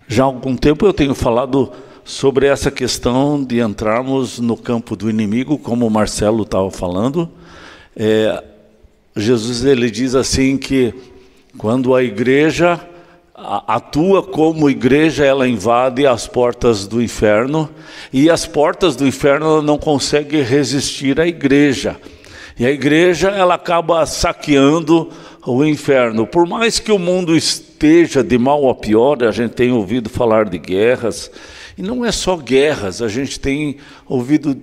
Já há algum tempo eu tenho falado sobre essa questão de entrarmos no campo do inimigo, como o Marcelo estava falando. Jesus ele diz assim que quando a igreja atua como igreja, ela invade as portas do inferno, e as portas do inferno não conseguem resistir à igreja. E a igreja ela acaba saqueando o inferno. Por mais que o mundo esteja de mal a pior, a gente tem ouvido falar de guerras, e não é só guerras, a gente tem ouvido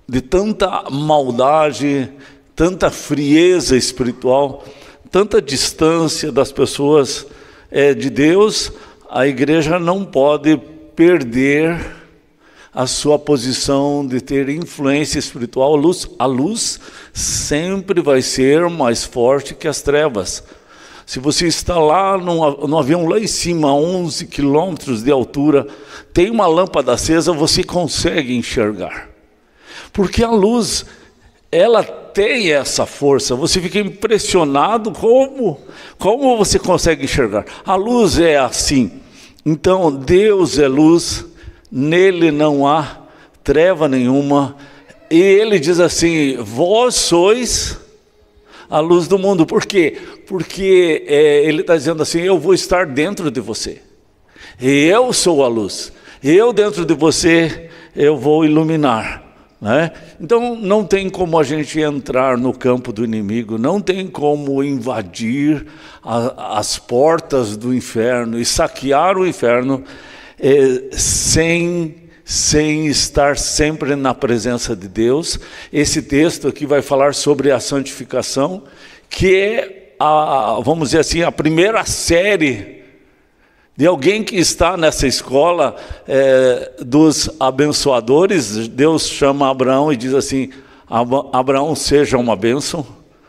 de tanta maldade, tanta frieza espiritual, tanta distância das pessoas de Deus. A igreja não pode perder a sua posição de ter influência espiritual. A luz sempre vai ser mais forte que as trevas. Se você está lá no avião lá em cima, a 11 quilômetros de altura, tem uma lâmpada acesa, você consegue enxergar. Porque a luz, ela tem essa força, você fica impressionado como você consegue enxergar. A luz é assim. Então, Deus é luz, nele não há treva nenhuma. E ele diz assim: vós sois a luz do mundo. Por quê? Porque ele está dizendo assim: eu vou estar dentro de você. Eu sou a luz. Eu dentro de você, eu vou iluminar. Né? Então não tem como a gente entrar no campo do inimigo, não tem como invadir as portas do inferno e saquear o inferno sem estar sempre na presença de Deus. Esse texto aqui vai falar sobre a santificação, que é vamos dizer assim, a primeira série de alguém que está nessa escola dos abençoadores. Deus chama Abraão e diz assim: Abraão, seja uma bênção,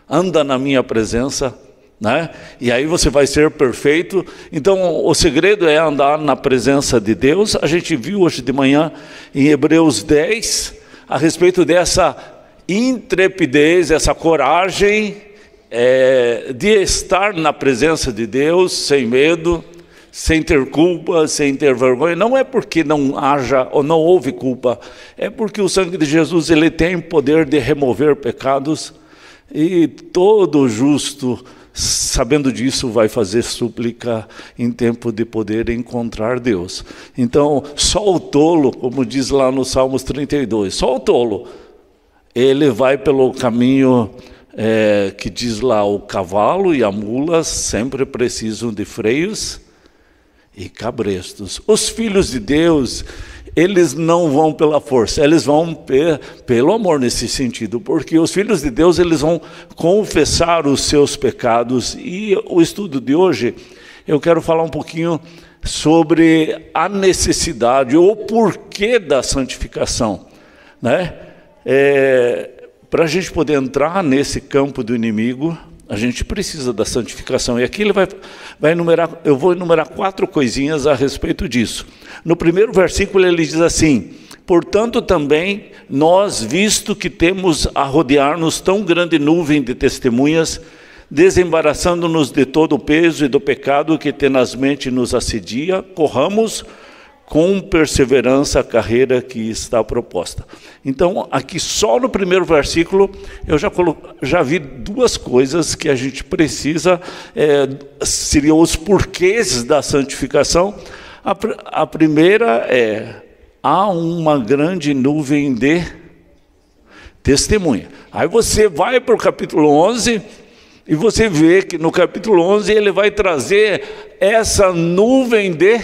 anda na minha presença, né? E aí você vai ser perfeito. Então o segredo é andar na presença de Deus. A gente viu hoje de manhã em Hebreus 10 a respeito dessa intrepidez, essa coragem de estar na presença de Deus sem medo, sem ter culpa, sem ter vergonha. Não é porque não haja ou não houve culpa, é porque o sangue de Jesus ele tem poder de remover pecados, e todo justo, sabendo disso, vai fazer súplica em tempo de poder encontrar Deus. Então, só o tolo, como diz lá no Salmos 32, só o tolo, ele vai pelo caminho que diz lá: o cavalo e a mula sempre precisam de freios e cabrestos. Os filhos de Deus, eles não vão pela força, eles vão pelo amor nesse sentido, porque os filhos de Deus, eles vão confessar os seus pecados. E o estudo de hoje, eu quero falar um pouquinho sobre a necessidade ou porquê da santificação, né? Para a gente poder entrar nesse campo do inimigo, a gente precisa da santificação. E aqui ele vai enumerar, eu vou enumerar 4 coisinhas a respeito disso. No primeiro versículo ele diz assim: portanto também nós, visto que temos a rodear-nos tão grande nuvem de testemunhas, desembaraçando-nos de todo o peso e do pecado que tenazmente nos assedia, corramos com perseverança a carreira que está proposta. Então, aqui só no primeiro versículo, eu já vi 2 coisas que a gente precisa, seriam os porquês da santificação. A primeira há uma grande nuvem de testemunha. Aí você vai para o capítulo 11, e você vê que no capítulo 11 ele vai trazer essa nuvem de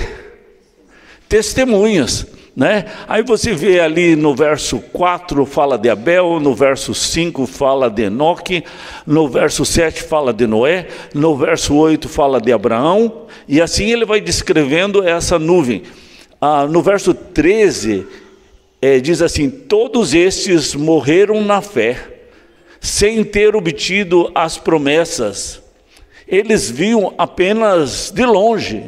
testemunhas, né? Aí você vê ali no verso 4 fala de Abel, no verso 5 fala de Enoque, no verso 7 fala de Noé, no verso 8 fala de Abraão, e assim ele vai descrevendo essa nuvem. No verso 13 diz assim: todos estes morreram na fé, sem ter obtido as promessas. Eles viam apenas de longe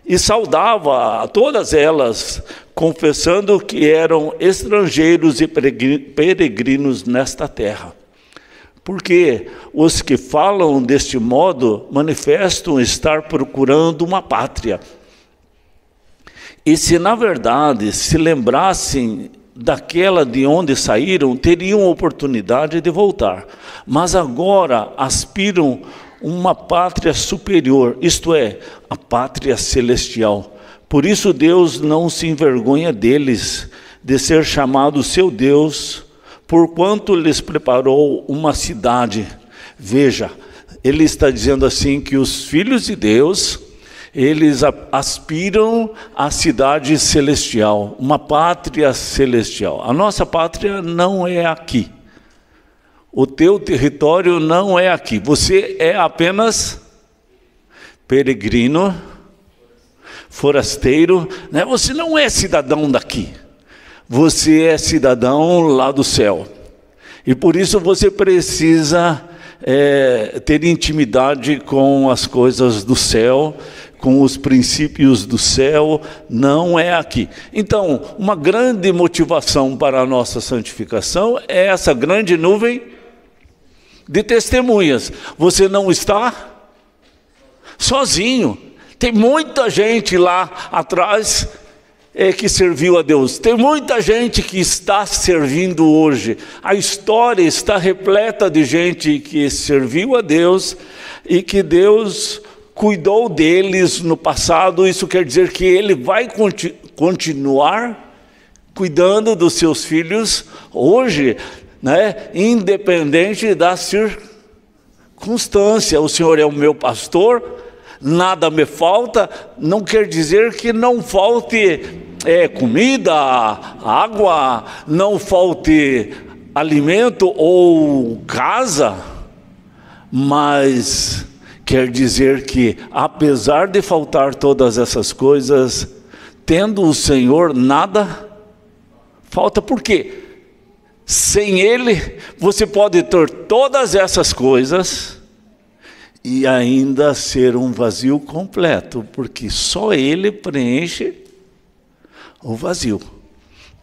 e saudava a todas elas, confessando que eram estrangeiros e peregrinos nesta terra. Porque os que falam deste modo manifestam estar procurando uma pátria. E se na verdade se lembrassem daquela de onde saíram, teriam oportunidade de voltar. Mas agora aspiram uma pátria superior, isto é, a pátria celestial. Por isso Deus não se envergonha deles, de ser chamado seu Deus, porquanto lhes preparou uma cidade. Veja, ele está dizendo assim que os filhos de Deus, eles aspiram à cidade celestial, uma pátria celestial. A nossa pátria não é aqui. O teu território não é aqui. Você é apenas peregrino, forasteiro, né? Você não é cidadão daqui. Você é cidadão lá do céu. E por isso você precisa ter intimidade com as coisas do céu, com os princípios do céu, não é aqui. Então, uma grande motivação para a nossa santificação é essa grande nuvem de testemunhas. Você não está sozinho. Tem muita gente lá atrás que serviu a Deus. Tem muita gente que está servindo hoje. A história está repleta de gente que serviu a Deus e que Deus cuidou deles no passado. Isso quer dizer que Ele vai continuar cuidando dos seus filhos hoje, né? Independente da circunstância. O Senhor é o meu pastor, nada me falta. Não quer dizer que não falte comida, água, não falte alimento ou casa, mas quer dizer que, apesar de faltar todas essas coisas, tendo o Senhor, nada falta. Por quê? Sem Ele, você pode ter todas essas coisas e ainda ser um vazio completo, porque só Ele preenche o vazio.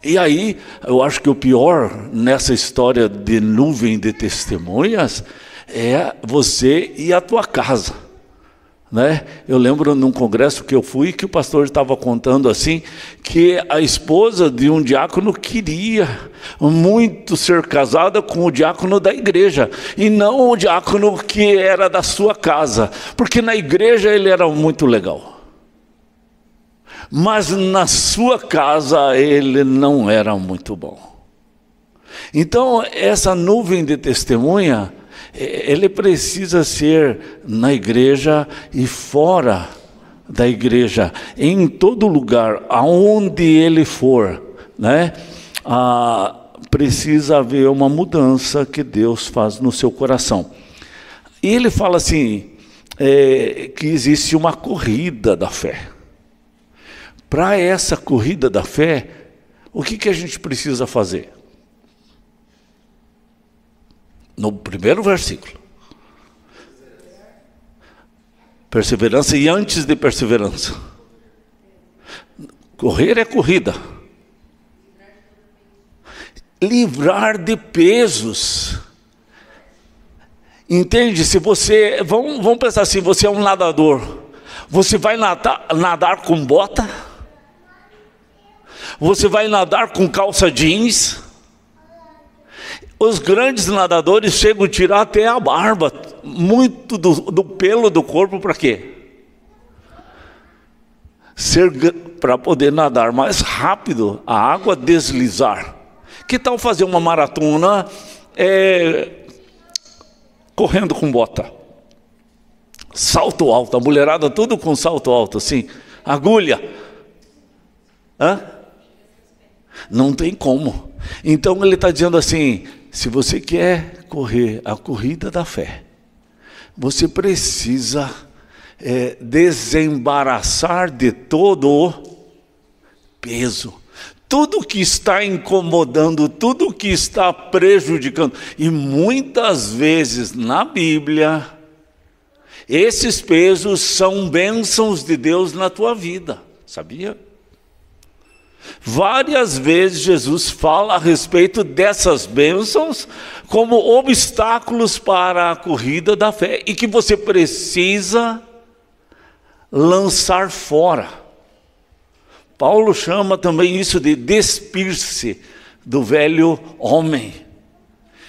E aí, eu acho que o pior nessa história de nuvem de testemunhas é você e a tua casa, né? Eu lembro num congresso que eu fui, que o pastor estava contando assim, que a esposa de um diácono queria muito ser casada com o diácono da igreja, e não o diácono que era da sua casa, porque na igreja ele era muito legal, mas na sua casa ele não era muito bom. Então essa nuvem de testemunha, ele precisa ser na igreja e fora da igreja, em todo lugar, aonde ele for, né? Precisa haver uma mudança que Deus faz no seu coração. E ele fala assim, que existe uma corrida da fé. Para essa corrida da fé, o que a gente precisa fazer? No primeiro versículo, perseverança, e antes de perseverança, correr é corrida, livrar de pesos. Entende? Se você, vamos pensar assim, você é um nadador, você vai nadar com bota? Você vai nadar com calça jeans? Os grandes nadadores chegam a tirar até a barba, muito do pelo do corpo, para quê? Para poder nadar mais rápido, a água deslizar. Que tal fazer uma maratona correndo com bota? Salto alto, a mulherada tudo com salto alto, assim, agulha. Não tem como. Então ele está dizendo assim, se você quer correr a corrida da fé, você precisa desembaraçar de todo o peso, tudo que está incomodando, tudo que está prejudicando. E muitas vezes na Bíblia, esses pesos são bênçãos de Deus na tua vida, sabia? Várias vezes Jesus fala a respeito dessas bênçãos como obstáculos para a corrida da fé, e que você precisa lançar fora Paulo chama também isso de despir-se do velho homem.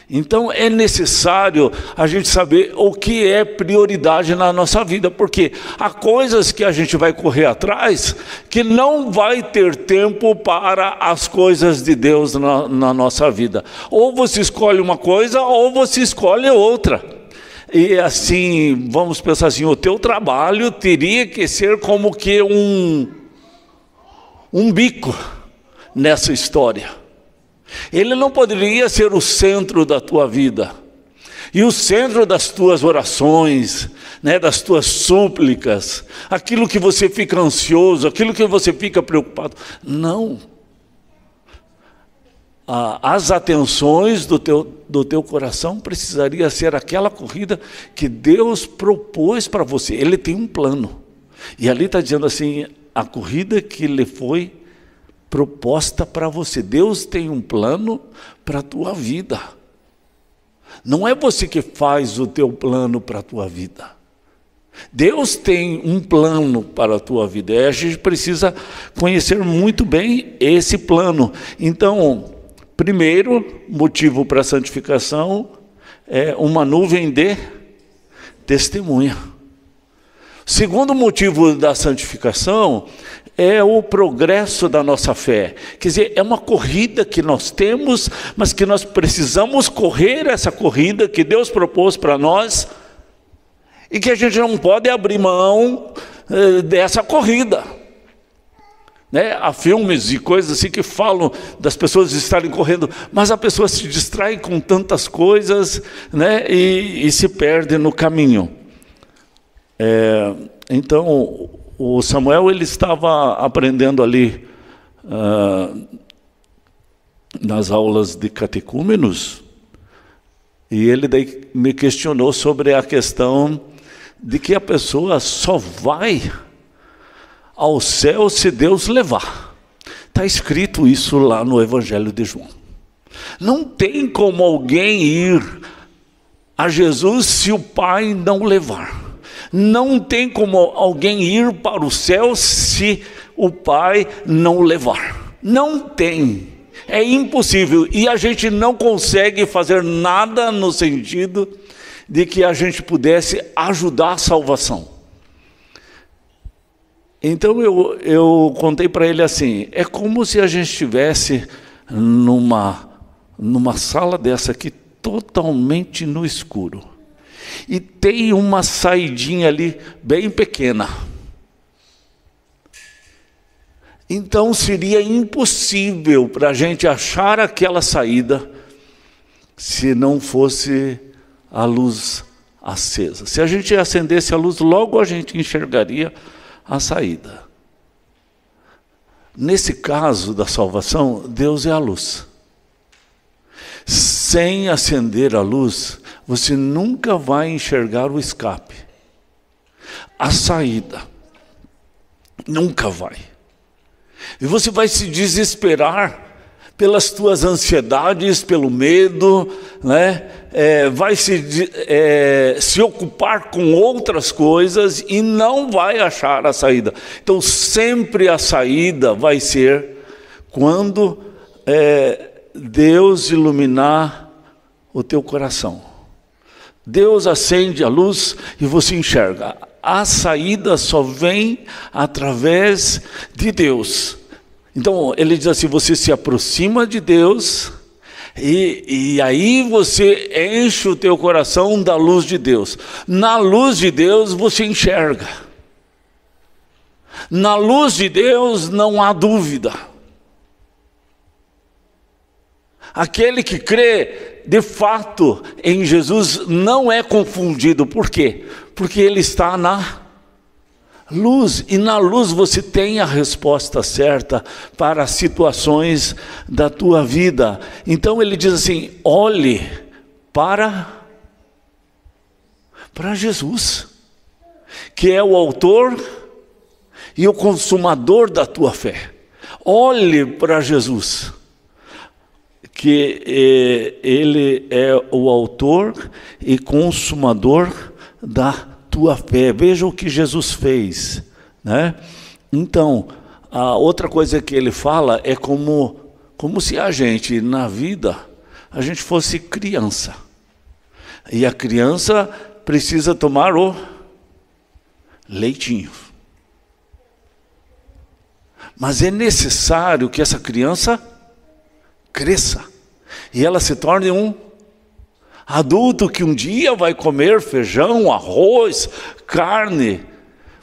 Então é necessário a gente saber o que é prioridade na nossa vida, porque há coisas que a gente vai correr atrás que não vai ter tempo para as coisas de Deus na nossa vida. Ou você escolhe uma coisa ou você escolhe outra. E assim, vamos pensar assim, o teu trabalho teria que ser como que um bico nessa história. Ele não poderia ser o centro da tua vida, e o centro das tuas orações, né, das tuas súplicas, aquilo que você fica ansioso, aquilo que você fica preocupado. Não. As atenções do teu coração precisaria ser aquela corrida que Deus propôs para você. Ele tem um plano, e ali está dizendo assim, a corrida que lhe foi proposta para você. Deus tem um plano para a tua vida. Não é você que faz o teu plano para a tua vida. Deus tem um plano para a tua vida. E a gente precisa conhecer muito bem esse plano. Então, primeiro motivo para a santificação é uma nuvem de testemunha. Segundo motivo da santificação é o progresso da nossa fé. Quer dizer, é uma corrida que nós temos, mas que nós precisamos correr essa corrida que Deus propôs para nós, e que a gente não pode abrir mão dessa corrida. Né? Há filmes e coisas assim que falam das pessoas estarem correndo, mas a pessoa se distrai com tantas coisas, né? e se perde no caminho. Então, o Samuel, ele estava aprendendo ali nas aulas de catecúmenos, e ele daí me questionou sobre a questão de que a pessoa só vai ao céu se Deus levar. Está escrito isso lá no Evangelho de João. Não tem como alguém ir a Jesus se o Pai não levar. Não tem como alguém ir para o céu se o Pai não levar. Não tem. É impossível. E a gente não consegue fazer nada no sentido de que a gente pudesse ajudar a salvação. Então eu contei para ele assim, é como se a gente estivesse numa sala dessa aqui, totalmente no escuro. E tem uma saidinha ali bem pequena. Então seria impossível para a gente achar aquela saída se não fosse a luz acesa. Se a gente acendesse a luz, logo a gente enxergaria a saída. Nesse caso da salvação, Deus é a luz. Sem acender a luz, você nunca vai enxergar o escape, a saída. Nunca vai. E você vai se desesperar pelas tuas ansiedades, pelo medo, né? Vai se ocupar com outras coisas e não vai achar a saída. Então sempre a saída vai ser quando Deus iluminar o teu coração. Deus acende a luz e você enxerga. A saída só vem através de Deus. Então ele diz assim, você se aproxima de Deus e aí você enche o teu coração da luz de Deus. Na luz de Deus você enxerga. Na luz de Deus não há dúvida. Aquele que crê de fato em Jesus não é confundido. Por quê? Porque ele está na luz, e na luz você tem a resposta certa para as situações da tua vida. Então ele diz assim, olhe para Jesus, que é o autor e o consumador da tua fé. Olhe para Jesus, que ele é o autor e consumador da tua fé. Veja o que Jesus fez, né? Então, A outra coisa que ele fala é como se a gente, na vida, a gente fosse criança. E a criança precisa tomar o leitinho. Mas é necessário que essa criança cresça. E ela se torne um adulto que um dia vai comer feijão, arroz, carne.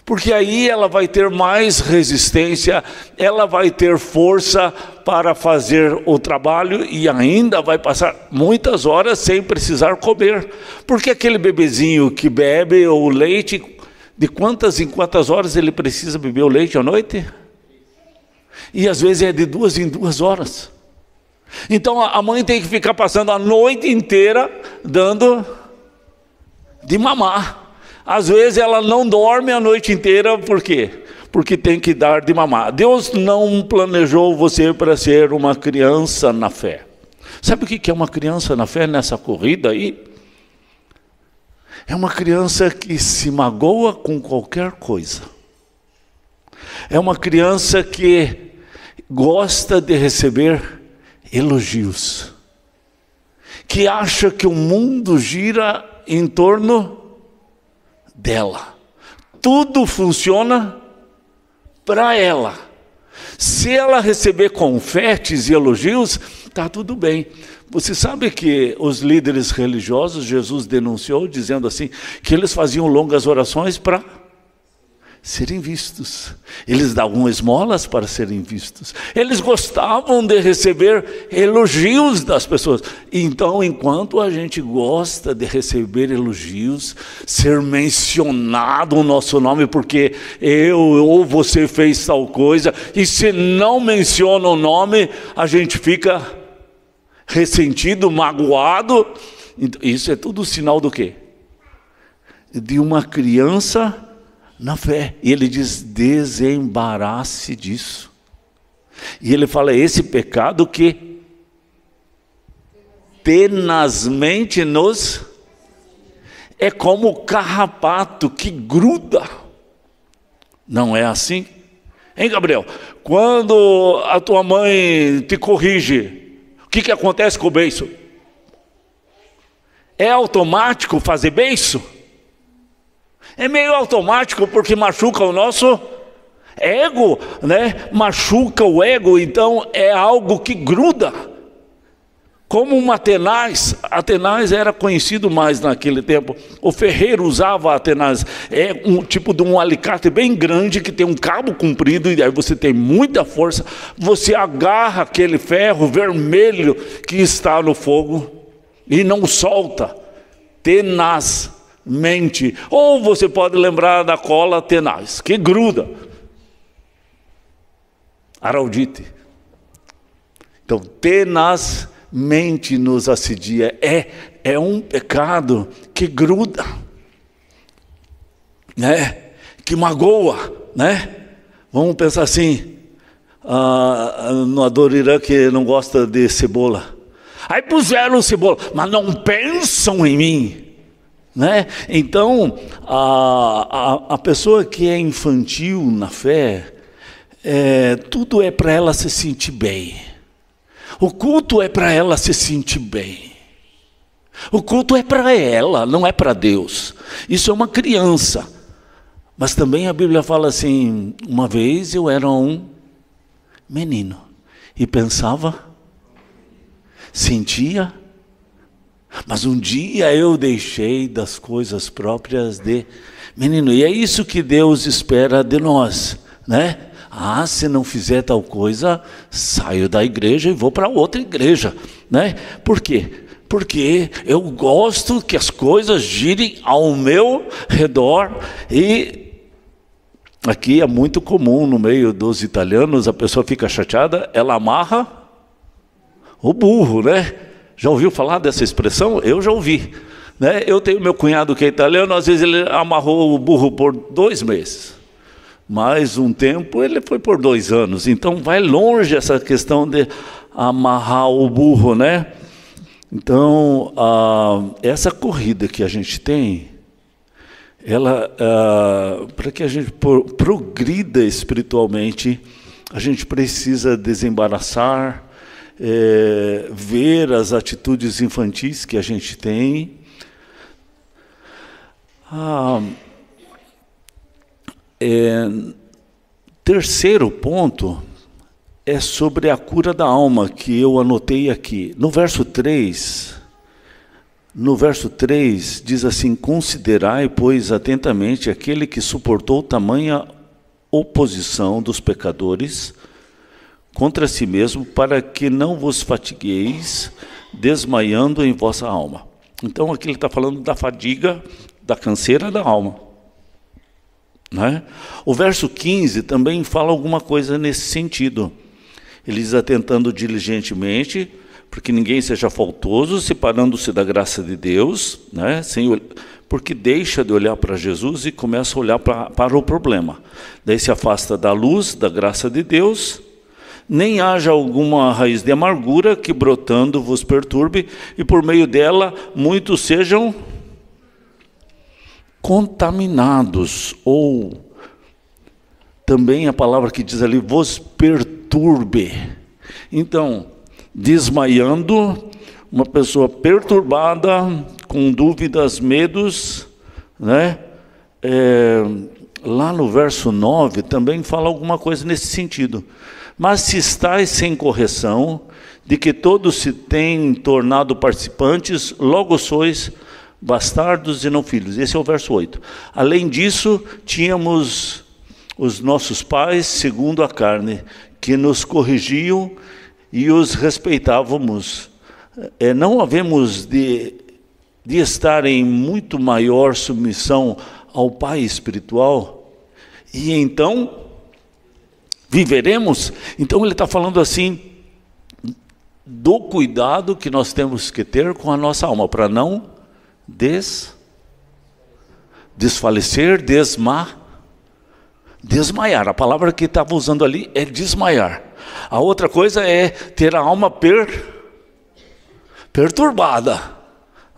Porque aí ela vai ter mais resistência, ela vai ter força para fazer o trabalho e ainda vai passar muitas horas sem precisar comer. Porque aquele bebezinho que bebe o leite, de quantas em quantas horas ele precisa beber o leite à noite? E às vezes é de 2 em 2 horas. Então a mãe tem que ficar passando a noite inteira dando de mamar. Às vezes ela não dorme a noite inteira, por quê? Porque tem que dar de mamar. Deus não planejou você para ser uma criança na fé. Sabe o que é uma criança na fé nessa corrida aí? É uma criança que se magoa com qualquer coisa. É uma criança que gosta de receber elogios. Que acha que o mundo gira em torno dela. Tudo funciona para ela. Se ela receber confetes e elogios, está tudo bem. Você sabe que os líderes religiosos, Jesus denunciou, dizendo assim, que eles faziam longas orações para serem vistos. Eles davam esmolas para serem vistos. Eles gostavam de receber elogios das pessoas. Então, enquanto a gente gosta de receber elogios, ser mencionado o nosso nome, porque eu ou você fez tal coisa, e se não menciona o nome, a gente fica ressentido, magoado. Isso é tudo sinal do quê? De uma criança na fé. E ele diz, desembarace disso. E ele fala, esse pecado que tenazmente nos... é como o carrapato que gruda. Não é assim? Hein, Gabriel? Quando a tua mãe te corrige, o que acontece com o beiço? É automático fazer beiço? É meio automático porque machuca o nosso ego, né? Machuca o ego, então é algo que gruda. Como uma tenaz, a tenaz era conhecido mais naquele tempo. O ferreiro usava a tenaz, é um tipo de um alicate bem grande que tem um cabo comprido e aí você tem muita força. Você agarra aquele ferro vermelho que está no fogo e não solta, tenaz. Mente, ou você pode lembrar da cola tenaz, que gruda, araldite. Então, tenazmente nos assedia, é um pecado que gruda, né? Que magoa, né? Vamos pensar assim, no Adorirã que não gosta de cebola, aí puseram cebola, mas não pensam em mim. Né? Então, a pessoa que é infantil na fé, tudo é para ela se sentir bem. O culto é para ela se sentir bem. O culto é para ela, não é para Deus. Isso é uma criança. Mas também a Bíblia fala assim, uma vez eu era um menino e pensava, sentia, mas um dia eu deixei das coisas próprias de menino. E é isso que Deus espera de nós, né? Se não fizer tal coisa, saio da igreja e vou para outra igreja, né? Por quê? Porque eu gosto que as coisas girem ao meu redor. E aqui é muito comum no meio dos italianos, a pessoa fica chateada, ela amarra o burro, né? Já ouviu falar dessa expressão? Eu já ouvi, né? Eu tenho meu cunhado que é italiano, às vezes ele amarrou o burro por 2 meses. Mais um tempo ele foi por 2 anos. Então vai longe essa questão de amarrar o burro, né? Então, essa corrida que a gente tem, ela, para que a gente progrida espiritualmente, a gente precisa desembaraçar, ver as atitudes infantis que a gente tem. Terceiro ponto é sobre a cura da alma, que eu anotei aqui. No verso 3 diz assim: considerai, pois, atentamente aquele que suportou tamanha oposição dos pecadores contra si mesmo, para que não vos fatigueis, desmaiando em vossa alma. Então aqui ele está falando da fadiga, da canseira da alma, né? O verso 15 também fala alguma coisa nesse sentido. Ele diz: atentando diligentemente, porque ninguém seja faltoso, separando-se da graça de Deus, né? Porque deixa de olhar para Jesus e começa a olhar para o problema. Daí se afasta da luz, da graça de Deus. Nem haja alguma raiz de amargura que brotando vos perturbe, e por meio dela muitos sejam contaminados, ou também a palavra que diz ali, vos perturbe. Então, desmaiando, uma pessoa perturbada, com dúvidas, medos, né? Lá no verso 9 também fala alguma coisa nesse sentido. Mas se estáis sem correção, de que todos se têm tornado participantes, logo sois bastardos e não filhos. Esse é o verso 8. Além disso, tínhamos os nossos pais, segundo a carne, que nos corrigiam e os respeitávamos. Não havemos de estar em muito maior submissão ao Pai espiritual, e então viveremos. Então ele está falando assim, do cuidado que nós temos que ter com a nossa alma, para não desfalecer, desmaiar. A palavra que estava usando ali é desmaiar. A outra coisa é ter a alma perturbada,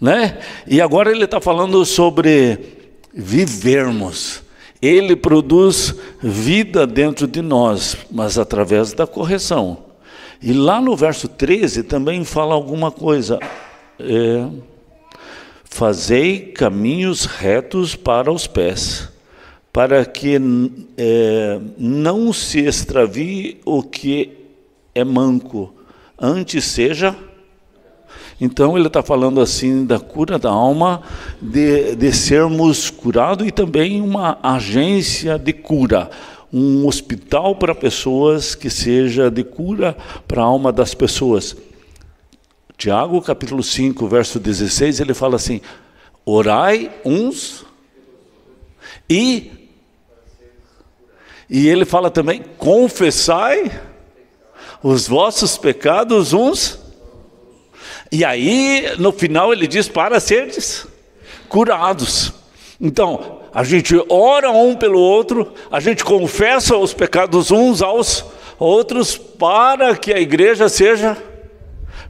né? E agora ele está falando sobre vivermos. Ele produz vida dentro de nós, mas através da correção. E lá no verso 13 também fala alguma coisa. Fazei caminhos retos para os pés, para que não se extravie o que é manco, antes seja. Então ele está falando assim da cura da alma, de sermos curados, e também uma agência de cura, um hospital para pessoas que seja de cura para a alma das pessoas. Tiago capítulo 5, verso 16, ele fala assim: orai uns e ele fala também, confessai os vossos pecados uns. E aí, no final, ele diz, para seres curados. Então, a gente ora um pelo outro, a gente confessa os pecados uns aos outros, para que a igreja seja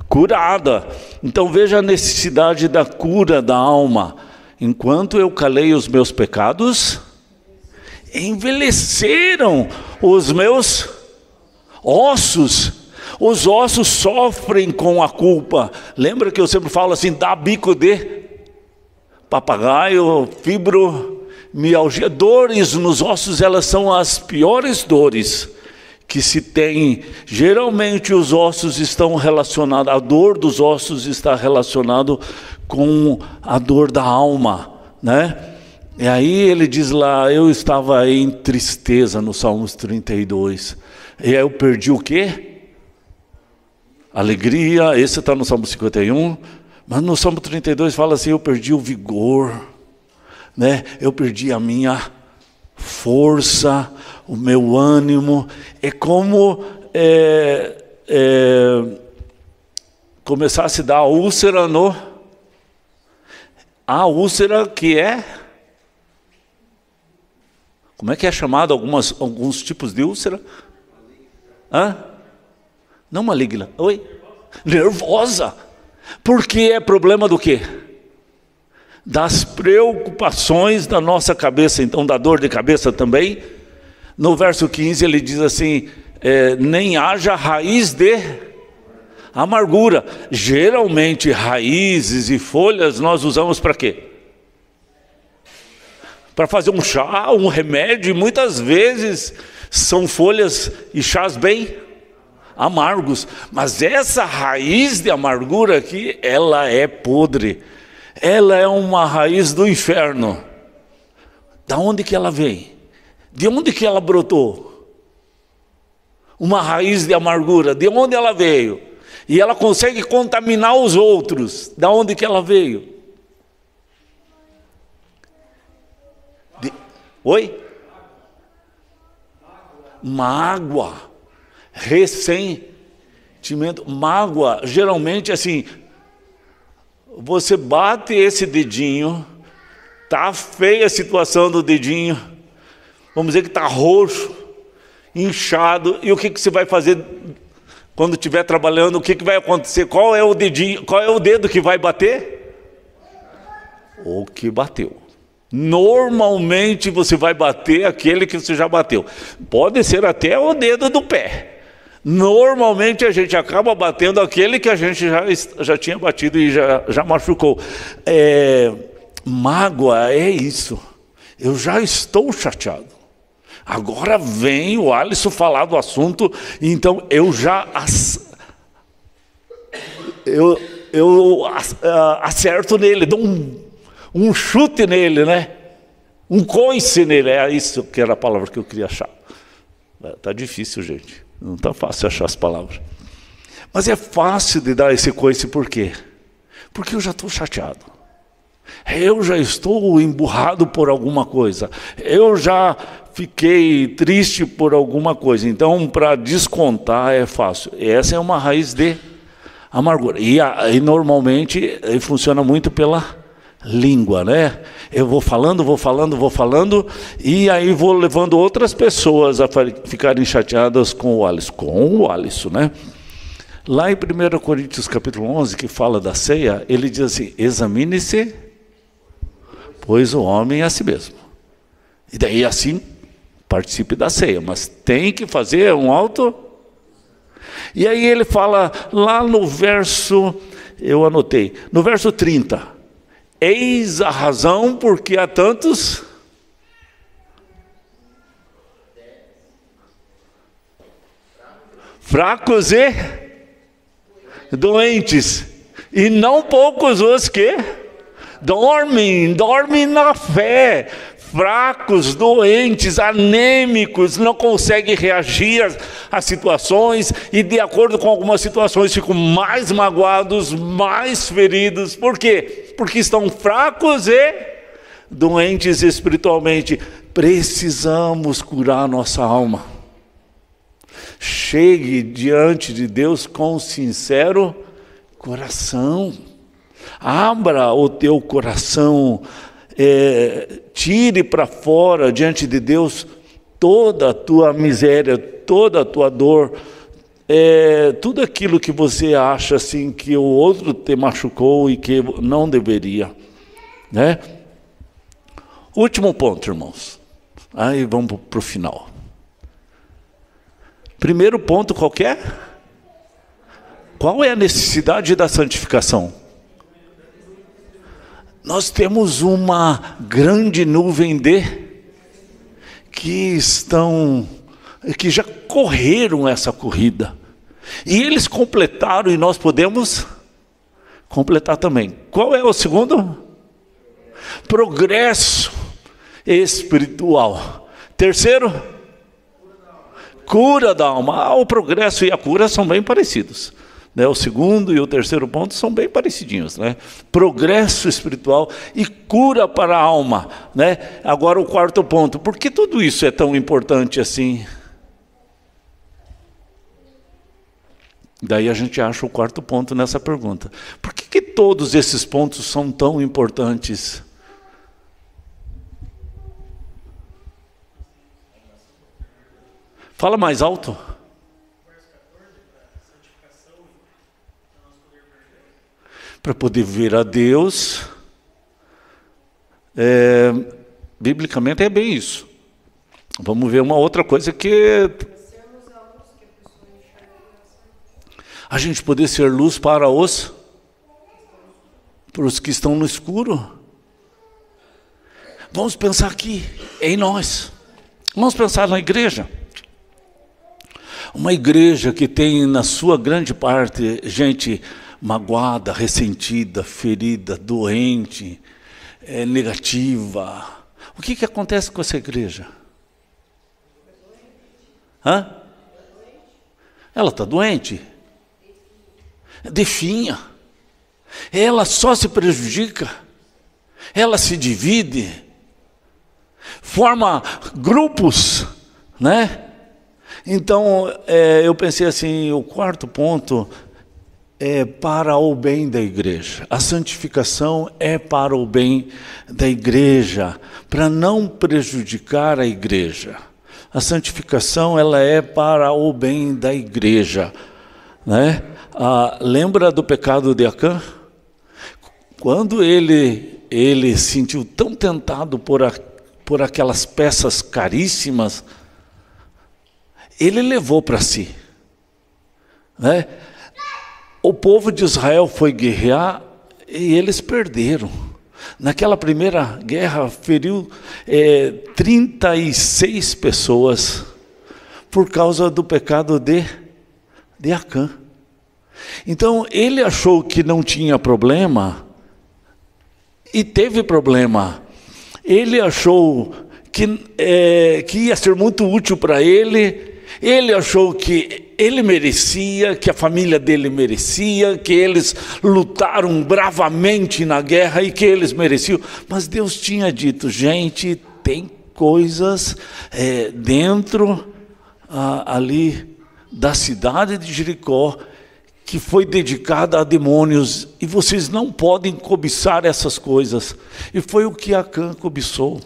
curada. Então, veja a necessidade da cura da alma. Enquanto eu calei os meus pecados, envelheceram os meus ossos. Os ossos sofrem com a culpa. Lembra que eu sempre falo assim, dá bico de papagaio, fibromialgia. Dores nos ossos, elas são as piores dores que se tem. Geralmente os ossos estão relacionados, a dor dos ossos está relacionado com a dor da alma, né? E aí ele diz lá, eu estava em tristeza, no Salmos 32. E aí eu perdi o quê? Alegria. Esse está no Salmo 51, mas no Salmo 32 fala assim, eu perdi o vigor, né? Eu perdi a minha força, o meu ânimo. É como começasse a dar úlcera a úlcera que é, como é que é chamado alguns tipos de úlcera? Não maligna. Oi? Nervosa. Porque é problema do quê? Das preocupações da nossa cabeça. Então, da dor de cabeça também. No verso 15 ele diz assim, nem haja raiz de amargura. Geralmente raízes e folhas nós usamos para quê? Para fazer um chá, um remédio, e muitas vezes são folhas e chás bem amargos. Mas essa raiz de amargura aqui, ela é podre. Ela é uma raiz do inferno. Da onde que ela vem? De onde que ela brotou? Uma raiz de amargura, de onde ela veio? E ela consegue contaminar os outros. Da onde que ela veio? Oi? Mágoa, ressentimento. Mágoa, geralmente assim, você bate esse dedinho, tá feia a situação do dedinho, vamos dizer que tá roxo, inchado, e o que você vai fazer quando estiver trabalhando? O que vai acontecer? Qual é o dedinho, qual é o dedo que vai bater? O que bateu. Normalmente você vai bater aquele que você já bateu. Pode ser até o dedo do pé. Normalmente a gente acaba batendo aquele que a gente já tinha batido e já machucou. Mágoa é isso. Eu já estou chateado. Agora vem o Alisson falar do assunto, então eu já acerto nele, dou um chute nele, né? Um coice nele. É isso que era a palavra que eu queria achar. Tá difícil, gente. Não tá fácil achar as palavras. Mas é fácil de dar esse coice, por quê? Porque eu já estou chateado. Eu já estou emburrado por alguma coisa. Eu já fiquei triste por alguma coisa. Então, para descontar é fácil. Essa é uma raiz de amargura. E normalmente funciona muito pela língua, né? Eu vou falando, e aí vou levando outras pessoas a ficarem chateadas com o Alisson, né? Lá em 1 Coríntios capítulo 11, que fala da ceia, ele diz assim: examine-se, pois o homem é a si mesmo. E daí assim, participe da ceia, mas tem que fazer um auto. E aí ele fala lá no verso, eu anotei, no verso 30, eis a razão porque há tantos fracos e doentes, e não poucos os que dormem na fé. Fracos, doentes, anêmicos, não conseguem reagir às situações, e de acordo com algumas situações ficam mais magoados, mais feridos. Por quê? Porque estão fracos e doentes espiritualmente. Precisamos curar nossa alma. Chegue diante de Deus com sincero coração. Abra o teu coração. Tire para fora diante de Deus toda a tua miséria, toda a tua dor, tudo aquilo que você acha assim que o outro te machucou e que não deveria, né? Último ponto, irmãos. Aí vamos para o final. Primeiro ponto, qual é? Qual é a necessidade da santificação? Nós temos uma grande nuvem que já correram essa corrida. E eles completaram, e nós podemos completar também. Qual é o segundo? Progresso espiritual. Terceiro? Cura da alma. O progresso e a cura são bem parecidos. O segundo e o terceiro ponto são bem parecidinhos, né? Progresso espiritual e cura para a alma, né? Agora o quarto ponto, por que tudo isso é tão importante assim? Daí a gente acha o quarto ponto nessa pergunta. Por que todos esses pontos são tão importantes? Fala mais alto. Para poder ver a Deus, biblicamente é bem isso. Vamos ver uma outra coisa que A gente poder ser luz para os que estão no escuro. Vamos pensar aqui em nós. Vamos pensar na igreja. Uma igreja que tem na sua grande parte gente magoada, ressentida, ferida, doente, negativa. O que acontece com essa igreja? Ela está doente. Definha. Ela só se prejudica. Ela se divide. Forma grupos, né? Então, eu pensei assim, o quarto ponto é para o bem da igreja. A santificação é para o bem da igreja, para não prejudicar a igreja. A santificação, ela é para o bem da igreja, né? Lembra do pecado de Acã? Quando ele se sentiu tão tentado por aquelas peças caríssimas, ele levou para si, né? O povo de Israel foi guerrear e eles perderam. Naquela primeira guerra feriu 36 pessoas por causa do pecado de Acã. Então ele achou que não tinha problema e teve problema. Ele achou que ia ser muito útil para ele. Ele achou que ele merecia, que a família dele merecia, que eles lutaram bravamente na guerra e que eles mereciam. Mas Deus tinha dito, gente, tem coisas dentro ali da cidade de Jericó que foi dedicada a demônios e vocês não podem cobiçar essas coisas. E foi o que Acã cobiçou.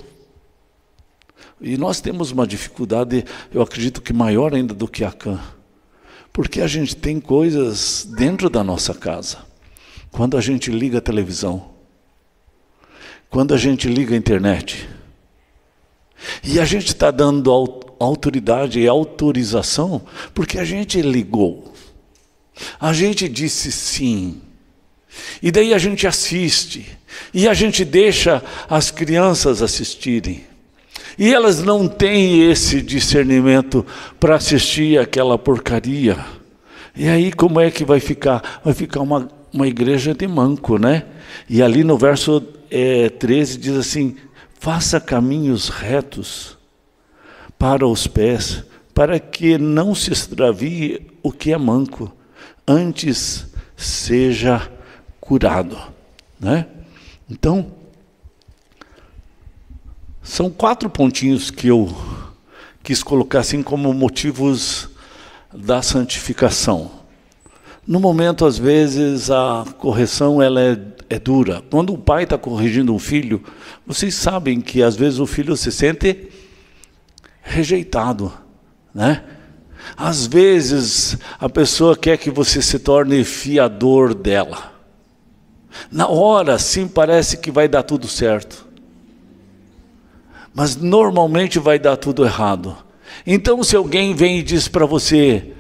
E nós temos uma dificuldade, eu acredito que maior ainda do que Acã, porque a gente tem coisas dentro da nossa casa. Quando a gente liga a televisão, quando a gente liga a internet, e a gente está dando autoridade e autorização, porque a gente ligou, a gente disse sim, e daí a gente assiste, e a gente deixa as crianças assistirem. E elas não têm esse discernimento para assistir aquela porcaria. E aí como é que vai ficar? Vai ficar uma igreja de manco, né? E ali no verso 13 diz assim, faça caminhos retos para os pés, para que não se extravie o que é manco, antes seja curado, né? Então, são 4 pontinhos que eu quis colocar assim como motivos da santificação. No momento, às vezes, a correção ela é dura. Quando o pai está corrigindo um filho, vocês sabem que às vezes o filho se sente rejeitado, né? Às vezes a pessoa quer que você se torne fiador dela. Na hora, sim, parece que vai dar tudo certo. Mas normalmente vai dar tudo errado. Então se alguém vem e diz para você,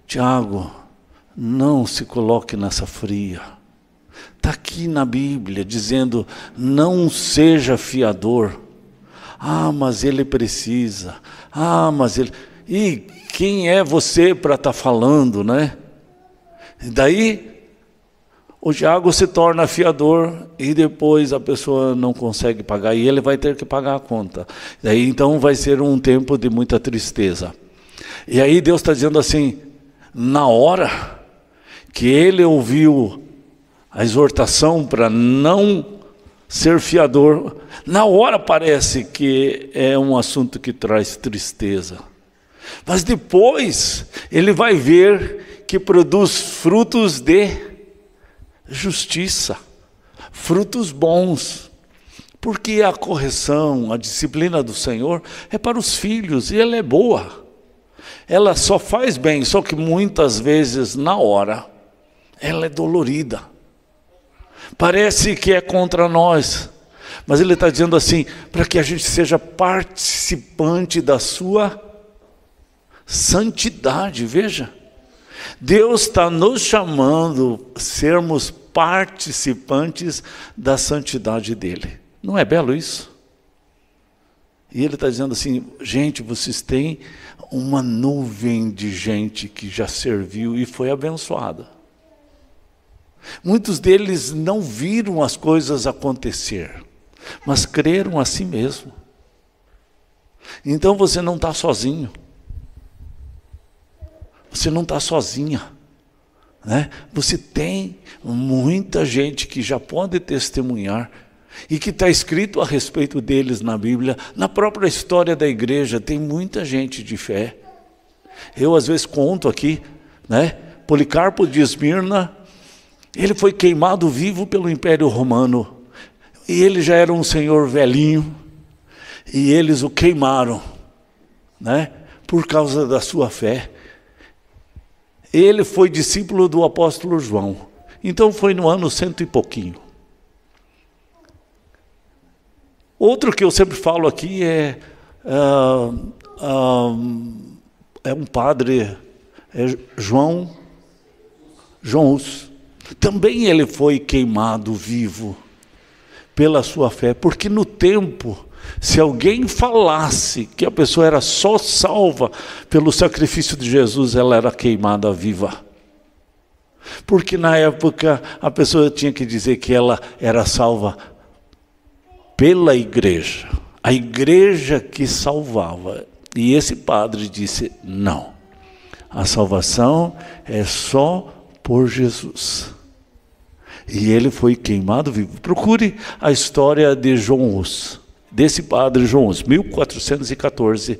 Tiago, não se coloque nessa fria. Está aqui na Bíblia dizendo, não seja fiador. Ah, mas ele precisa. Ah, mas ele... E quem é você para estar falando, né? E daí... o Tiago se torna fiador e depois a pessoa não consegue pagar e ele vai ter que pagar a conta. Daí então vai ser um tempo de muita tristeza. E aí Deus está dizendo assim, na hora que ele ouviu a exortação para não ser fiador, na hora parece que é um assunto que traz tristeza. Mas depois ele vai ver que produz frutos de justiça, frutos bons, porque a correção, a disciplina do Senhor é para os filhos e ela é boa, ela só faz bem, só que muitas vezes na hora ela é dolorida, parece que é contra nós, mas ele está dizendo assim, para que a gente seja participante da sua santidade. Veja, Deus está nos chamando a sermos participantes da santidade dEle. Não é belo isso? E Ele está dizendo assim, gente, vocês têm uma nuvem de gente que já serviu e foi abençoada. Muitos deles não viram as coisas acontecer, mas creram a si mesmo. Então você não está sozinho. Você não está sozinha. Né? Você tem muita gente que já pode testemunhar e que está escrito a respeito deles na Bíblia. Na própria história da igreja tem muita gente de fé. Eu às vezes conto aqui, né? Policarpo de Esmirna, ele foi queimado vivo pelo Império Romano e ele já era um senhor velhinho e eles o queimaram, né? Por causa da sua fé. Ele foi discípulo do apóstolo João. Então foi no ano 100 e pouquinho. Outro que eu sempre falo aqui é um padre, João Hus. Também ele foi queimado vivo pela sua fé, porque no tempo, se alguém falasse que a pessoa era só salva pelo sacrifício de Jesus, ela era queimada viva. Porque na época a pessoa tinha que dizer que ela era salva pela igreja. A igreja que salvava. E esse padre disse, não. A salvação é só por Jesus. E ele foi queimado vivo. Procure a história de João Hus. Desse padre João Hus, 1414,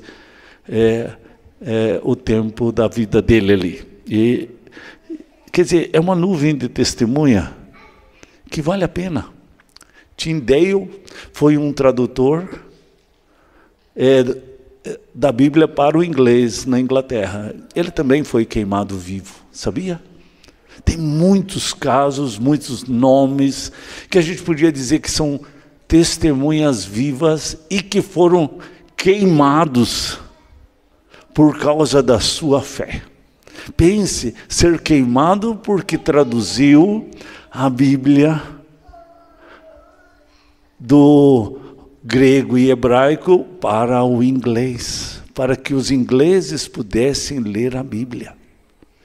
o tempo da vida dele ali. E, quer dizer, é uma nuvem de testemunha que vale a pena. Tyndale foi um tradutor da Bíblia para o inglês na Inglaterra. Ele também foi queimado vivo, sabia? Tem muitos casos, muitos nomes, que a gente podia dizer que são testemunhas vivas e que foram queimados por causa da sua fé. Pense, ser queimado porque traduziu a Bíblia do grego e hebraico para o inglês, para que os ingleses pudessem ler a Bíblia.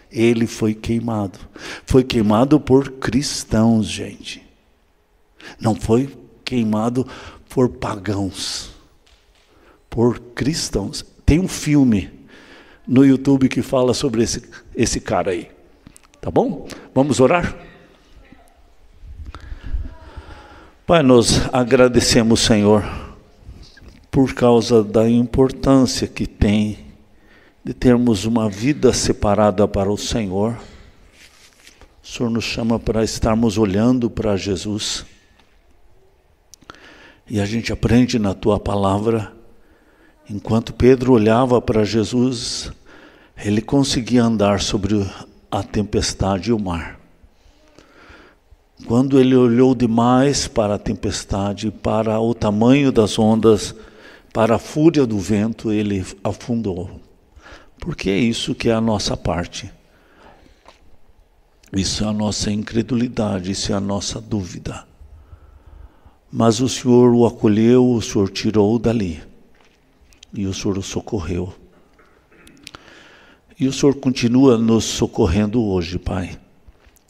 Ele foi queimado. Foi queimado por cristãos, gente. Não foi queimado por pagãos, por cristãos. Tem um filme no YouTube que fala sobre esse cara aí. Tá bom? Vamos orar? Pai, nós agradecemos, Senhor, por causa da importância que tem de termos uma vida separada para o Senhor. O Senhor nos chama para estarmos olhando para Jesus. E a gente aprende na Tua palavra, enquanto Pedro olhava para Jesus, ele conseguia andar sobre a tempestade e o mar. Quando ele olhou demais para a tempestade, para o tamanho das ondas, para a fúria do vento, ele afundou. Porque é isso que é a nossa parte. Isso é a nossa incredulidade, isso é a nossa dúvida. Mas o Senhor o acolheu, o Senhor tirou dali. E o Senhor o socorreu. E o Senhor continua nos socorrendo hoje, Pai.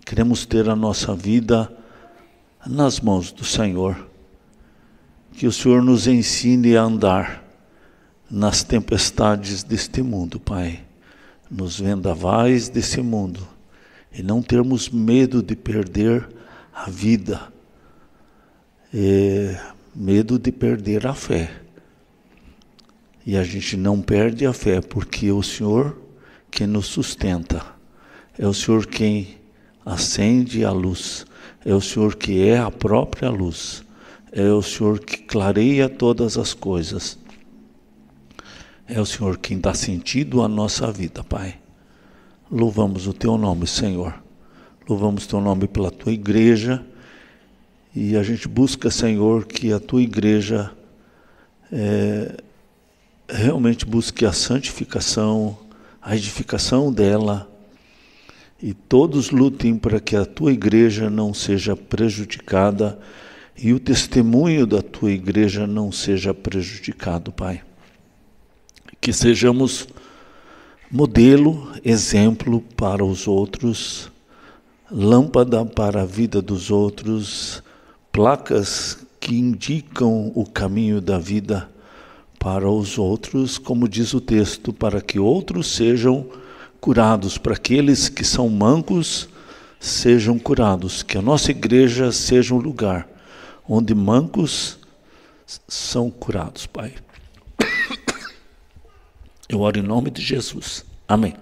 Queremos ter a nossa vida nas mãos do Senhor. Que o Senhor nos ensine a andar nas tempestades deste mundo, Pai. Nos vendavais desse mundo. E não termos medo de perder a vida. Medo de perder a fé. E a gente não perde a fé porque é o Senhor que nos sustenta. É o Senhor quem acende a luz. É o Senhor que é a própria luz. É o Senhor que clareia todas as coisas. É o Senhor quem dá sentido à nossa vida, Pai. Louvamos o Teu nome, Senhor. Louvamos o Teu nome pela Tua igreja. E a gente busca, Senhor, que a Tua igreja realmente busque a santificação, a edificação dela, e todos lutem para que a tua igreja não seja prejudicada e o testemunho da tua igreja não seja prejudicado, Pai. Que sejamos modelo, exemplo para os outros, lâmpada para a vida dos outros, placas que indicam o caminho da vida para os outros, como diz o texto, para que outros sejam curados, para aqueles que são mancos sejam curados, que a nossa igreja seja um lugar onde mancos são curados, Pai. Eu oro em nome de Jesus. Amém.